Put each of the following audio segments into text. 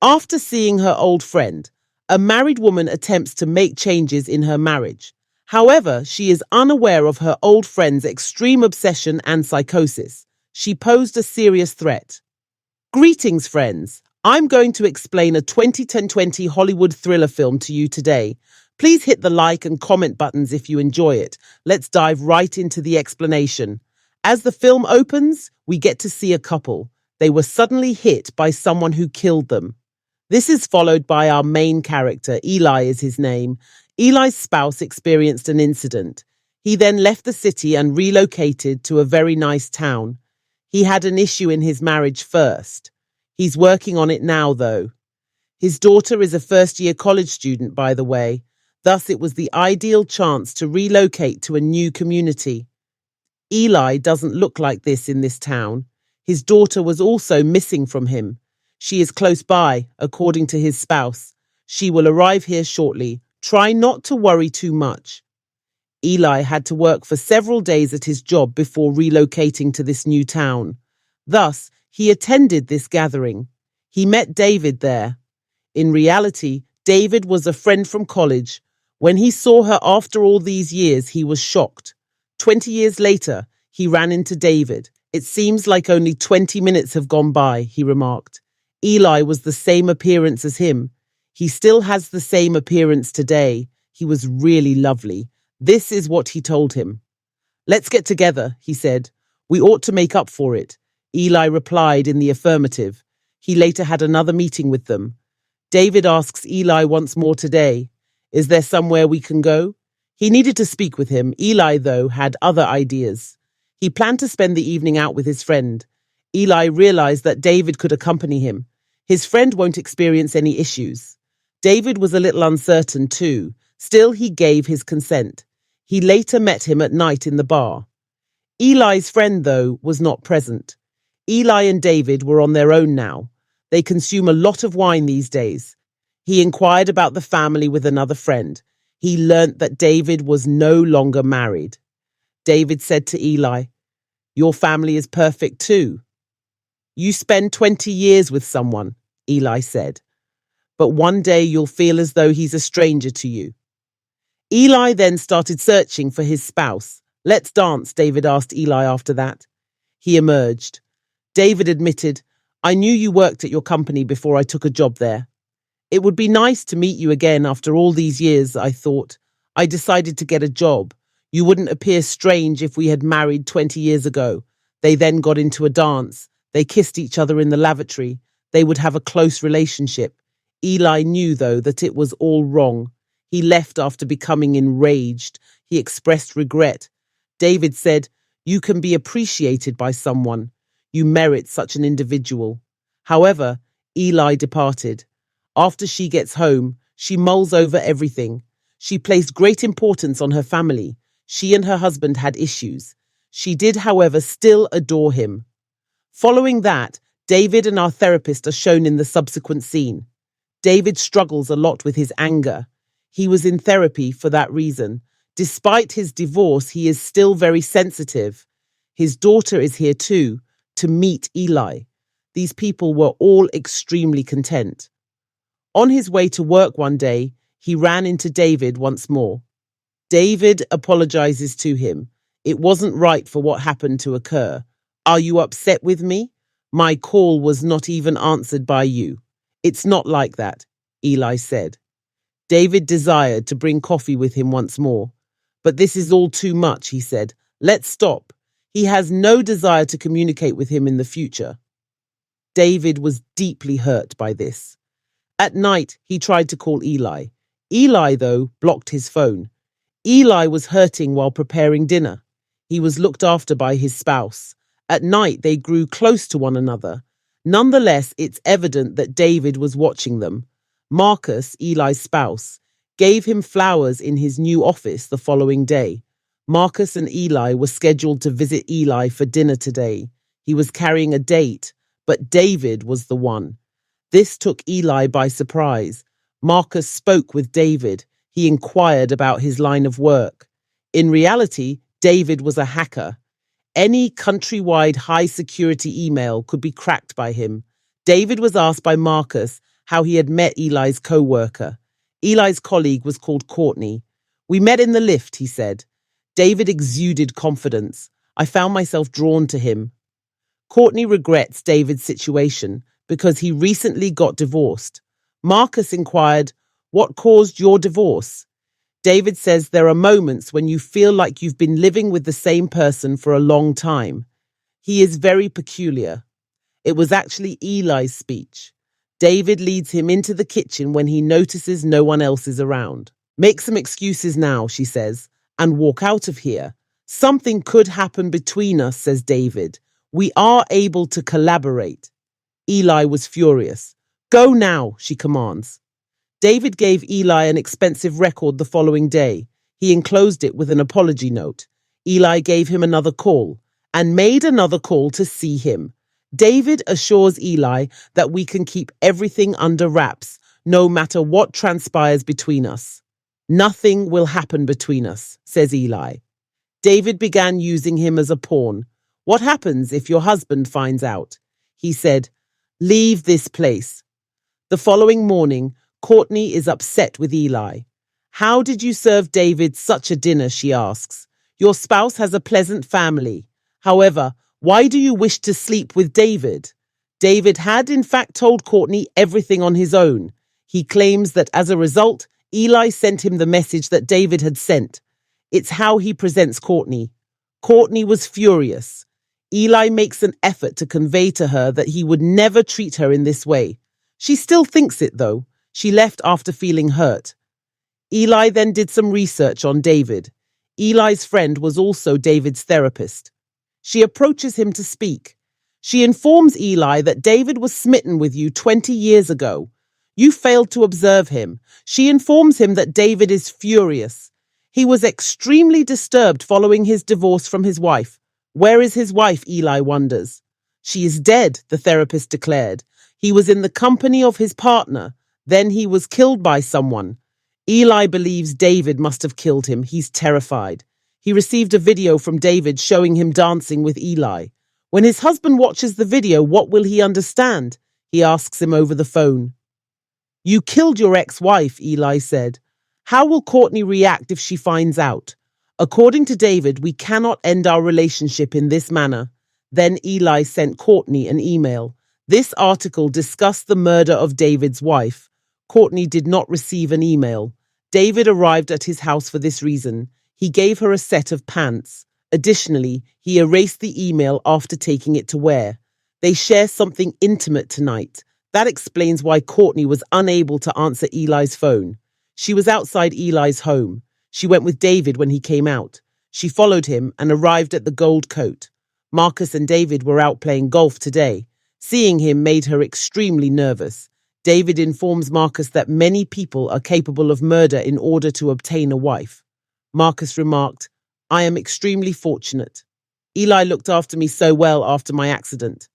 After seeing her old friend, a married woman attempts to make changes in her marriage. However, she is unaware of her old friend's extreme obsession and psychosis. She posed a serious threat. Greetings, friends. I'm going to explain a 2020 Hollywood thriller film to you today. Please hit the like and comment buttons if you enjoy it. Let's dive right into the explanation. As the film opens, we get to see a couple. They were suddenly hit by someone who killed them. This is followed by our main character, Eli is his name. Eli's spouse experienced an incident. He then left the city and relocated to a very nice town. He had an issue in his marriage first. He's working on it now, though. His daughter is a first-year college student, by the way. Thus, it was the ideal chance to relocate to a new community. Eli doesn't look like this in this town. His daughter was also missing from him. She is close by, according to his spouse. She will arrive here shortly. Try not to worry too much. Eli had to work for several days at his job before relocating to this new town. Thus, he attended this gathering. He met David there. In reality, David was a friend from college. When he saw her after all these years, he was shocked. 20 years later, he ran into David. It seems like only 20 minutes have gone by, he remarked. Eli was the same appearance as him. He still has the same appearance today. He was really lovely. This is what he told him. Let's get together, he said. We ought to make up for it. Eli replied in the affirmative. He later had another meeting with them. David asks Eli once more today, is there somewhere we can go? He needed to speak with him. Eli, though, had other ideas. He planned to spend the evening out with his friend. Eli realized that David could accompany him. His friend won't experience any issues. David was a little uncertain too. Still, he gave his consent. He later met him at night in the bar. Eli's friend, though, was not present. Eli and David were on their own now. They consume a lot of wine these days. He inquired about the family with another friend. He learnt that David was no longer married. David said to Eli, your family is perfect too. You spend 20 years with someone, Eli said, but one day you'll feel as though he's a stranger to you. Eli then started searching for his spouse. Let's dance, David asked Eli after that. He emerged. David admitted, I knew you worked at your company before I took a job there. It would be nice to meet you again after all these years, I thought. I decided to get a job. You wouldn't appear strange if we had married 20 years ago. They then got into a dance. They kissed each other in the lavatory. They would have a close relationship. Eli knew, though, that it was all wrong. He left after becoming enraged. He expressed regret. David said, you can be appreciated by someone. You merit such an individual. However, Eli departed. After she gets home, she mulls over everything. She placed great importance on her family. She and her husband had issues. She did, however, still adore him. Following that, David and our therapist are shown in the subsequent scene. David struggles a lot with his anger. He was in therapy for that reason. Despite his divorce, he is still very sensitive. His daughter is here too, to meet Eli. These people were all extremely content. On his way to work one day, he ran into David once more. David apologizes to him. It wasn't right for what happened to occur. Are you upset with me? My call was not even answered by you. It's not like that, Eli said. David desired to bring coffee with him once more. But this is all too much, he said. Let's stop. He has no desire to communicate with him in the future. David was deeply hurt by this. At night, he tried to call Eli. Eli, though, blocked his phone. Eli was hurting while preparing dinner. He was looked after by his spouse. At night, they grew close to one another. Nonetheless, it's evident that David was watching them. Marcus, Eli's spouse, gave him flowers in his new office the following day. Marcus and Eli were scheduled to visit Eli for dinner today. He was carrying a date, but David was the one. This took Eli by surprise. Marcus spoke with David. He inquired about his line of work. In reality, David was a hacker. Any countrywide high-security email could be cracked by him. David was asked by Marcus how he had met Eli's co-worker. Eli's colleague was called Courtney. We met in the lift, he said. David exuded confidence. I found myself drawn to him. Courtney regrets David's situation because he recently got divorced. Marcus inquired, "What caused your divorce?" David says there are moments when you feel like you've been living with the same person for a long time. He is very peculiar. It was actually Eli's speech. David leads him into the kitchen when he notices no one else is around. "Make some excuses now," she says, "and walk out of here. Something could happen between us," says David. "We are able to collaborate." Eli was furious. "Go now," she commands. David gave Eli an expensive record the following day. He enclosed it with an apology note. Eli gave him another call and made another call to see him. David assures Eli that we can keep everything under wraps, no matter what transpires between us. "Nothing will happen between us," says Eli. David began using him as a pawn. "What happens if your husband finds out?" He said, "Leave this place." The following morning, Courtney is upset with Eli. "How did you serve David such a dinner?" she asks. "Your spouse has a pleasant family. However, why do you wish to sleep with David?" David had in fact told Courtney everything on his own. He claims that as a result, Eli sent him the message that David had sent. It's how he presents Courtney. Courtney was furious. Eli makes an effort to convey to her that he would never treat her in this way. She still thinks it, though. She left after feeling hurt. Eli then did some research on David. Eli's friend was also David's therapist. She approaches him to speak. She informs Eli that David was smitten with you 20 years ago. You failed to observe him. She informs him that David is furious. He was extremely disturbed following his divorce from his wife. Where is his wife, Eli wonders. She is dead, the therapist declared. He was in the company of his partner. Then he was killed by someone. Eli believes David must have killed him. He's terrified. He received a video from David showing him dancing with Eli. When his husband watches the video, what will he understand? He asks him over the phone. "You killed your ex-wife," Eli said. "How will Courtney react if she finds out? According to David, we cannot end our relationship in this manner." Then Eli sent Courtney an email. This article discussed the murder of David's wife. Courtney did not receive an email. David arrived at his house for this reason. He gave her a set of pants. Additionally, he erased the email after taking it to wear. They share something intimate tonight. That explains why Courtney was unable to answer Eli's phone. She was outside Eli's home. She went with David when he came out. She followed him and arrived at the Gold Coat. Marcus and David were out playing golf today. Seeing him made her extremely nervous. David informs Marcus that many people are capable of murder in order to obtain a wife. Marcus remarked, "I am extremely fortunate. Eli looked after me so well after my accident.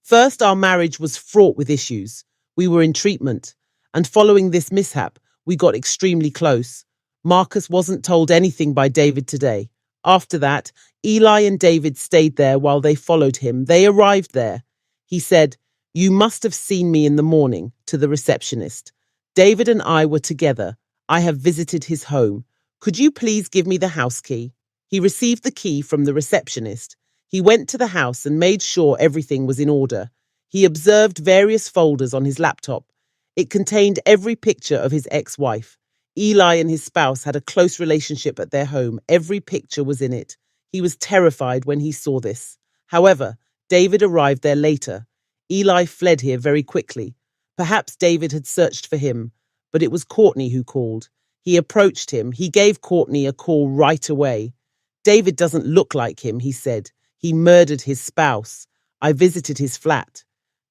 First, our marriage was fraught with issues. We were in treatment. And following this mishap, we got extremely close. Marcus wasn't told anything by David today. After that, Eli and David stayed there while they followed him. They arrived there. He said, 'You must have seen me in the morning,' to the receptionist. 'David and I were together. I have visited his home. Could you please give me the house key?' He received the key from the receptionist. He went to the house and made sure everything was in order. He observed various folders on his laptop. It contained every picture of his ex-wife. Eli and his spouse had a close relationship at their home. Every picture was in it. He was terrified when he saw this. However, David arrived there later. Eli fled here very quickly. Perhaps David had searched for him, but it was Courtney who called. He approached him. He gave Courtney a call right away. 'David doesn't look like him,' he said. 'He murdered his spouse. I visited his flat.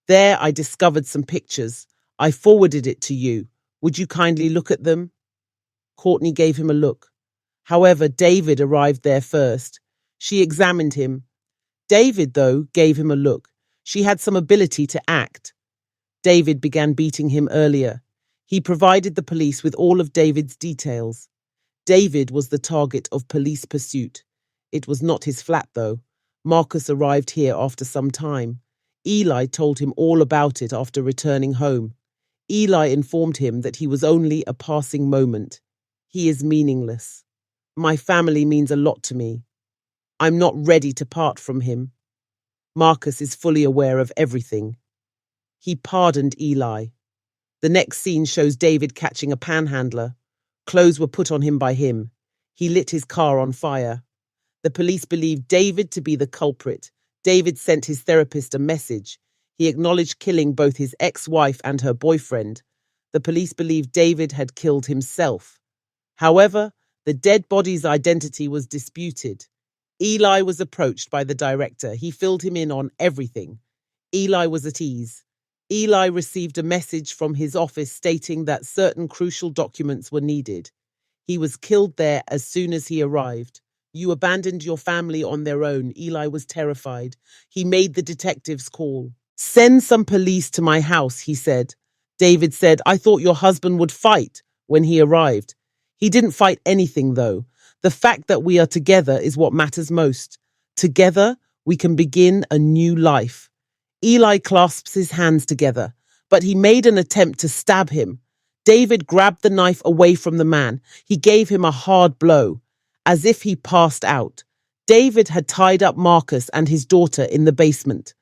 There I discovered some pictures. I forwarded it to you. Would you kindly look at them?' Courtney gave him a look. However, David arrived there first. She examined him. David, though, gave him a look. She had some ability to act. David began beating him earlier. He provided the police with all of David's details. David was the target of police pursuit. It was not his flat, though. Marcus arrived here after some time. Eli told him all about it after returning home. Eli informed him that he was only a passing moment. He is meaningless. My family means a lot to me. I'm not ready to part from him. Marcus is fully aware of everything. He pardoned Eli. The next scene shows David catching a panhandler. Clothes were put on him by him. He lit his car on fire. The police believed David to be the culprit. David sent his therapist a message. He acknowledged killing both his ex-wife and her boyfriend. The police believed David had killed himself. However, the dead body's identity was disputed. Eli was approached by the director. He filled him in on everything. Eli was at ease. Eli received a message from his office stating that certain crucial documents were needed. He was killed there as soon as he arrived. You abandoned your family on their own. Eli was terrified. He made the detectives call. Send some police to my house, he said. David said, I thought your husband would fight when he arrived. He didn't fight anything, though. The fact that we are together is what matters most. Together, we can begin a new life. Eli clasps his hands together, but he made an attempt to stab him. David grabbed the knife away from the man. He gave him a hard blow, as if he passed out. David had tied up Marcus and his daughter in the basement.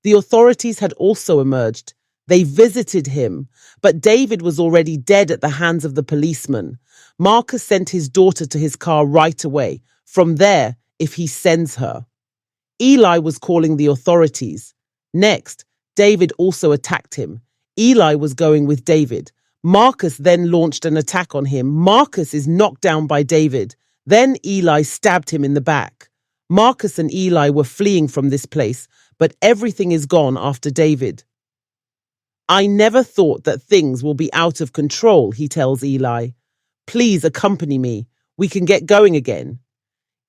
The authorities had also emerged. They visited him, but David was already dead at the hands of the policeman. Marcus sent his daughter to his car right away. From there, if he sends her. Eli was calling the authorities. Next, David also attacked him. Eli was going with David. Marcus then launched an attack on him. Marcus is knocked down by David. Then Eli stabbed him in the back. Marcus and Eli were fleeing from this place, but everything is gone after David. I never thought that things will be out of control, he tells Eli. Please accompany me. We can get going again.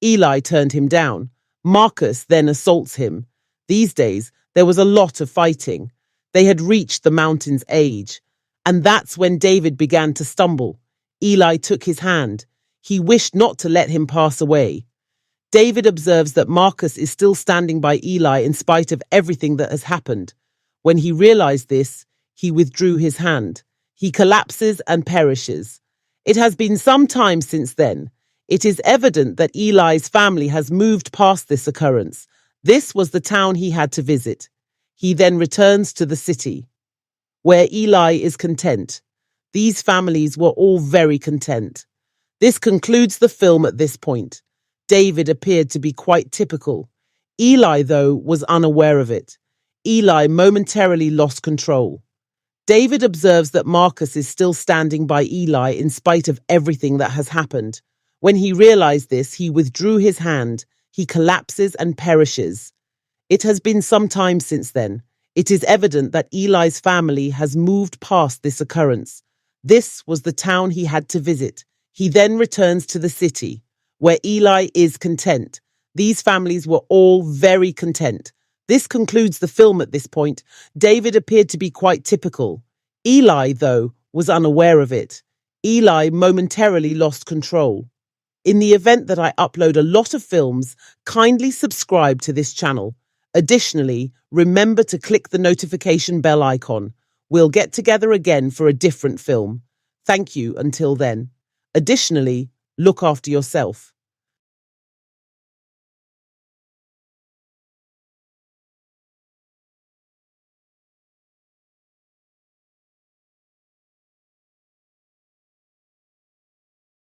Eli turned him down. Marcus then assaults him. These days, there was a lot of fighting. They had reached the mountain's edge. And that's when David began to stumble. Eli took his hand. He wished not to let him pass away. David observes that Marcus is still standing by Eli in spite of everything that has happened. When he realized this, he withdrew his hand. He collapses and perishes. It has been some time since then. It is evident that Eli's family has moved past this occurrence. This was the town he had to visit. He then returns to the city, where Eli is content. These families were all very content. This concludes the film at this point. David appeared to be quite typical. Eli, though, was unaware of it. Eli momentarily lost control. David observes that Marcus is still standing by Eli in spite of everything that has happened. When he realized this, he withdrew his hand. He collapses and perishes. It has been some time since then. It is evident that Eli's family has moved past this occurrence. This was the town he had to visit. He then returns to the city, where Eli is content. These families were all very content. This concludes the film at this point. David appeared to be quite typical. Eli, though, was unaware of it. Eli momentarily lost control. In the event that I upload a lot of films, kindly subscribe to this channel. Additionally, remember to click the notification bell icon. We'll get together again for a different film. Thank you until then. Additionally, look after yourself.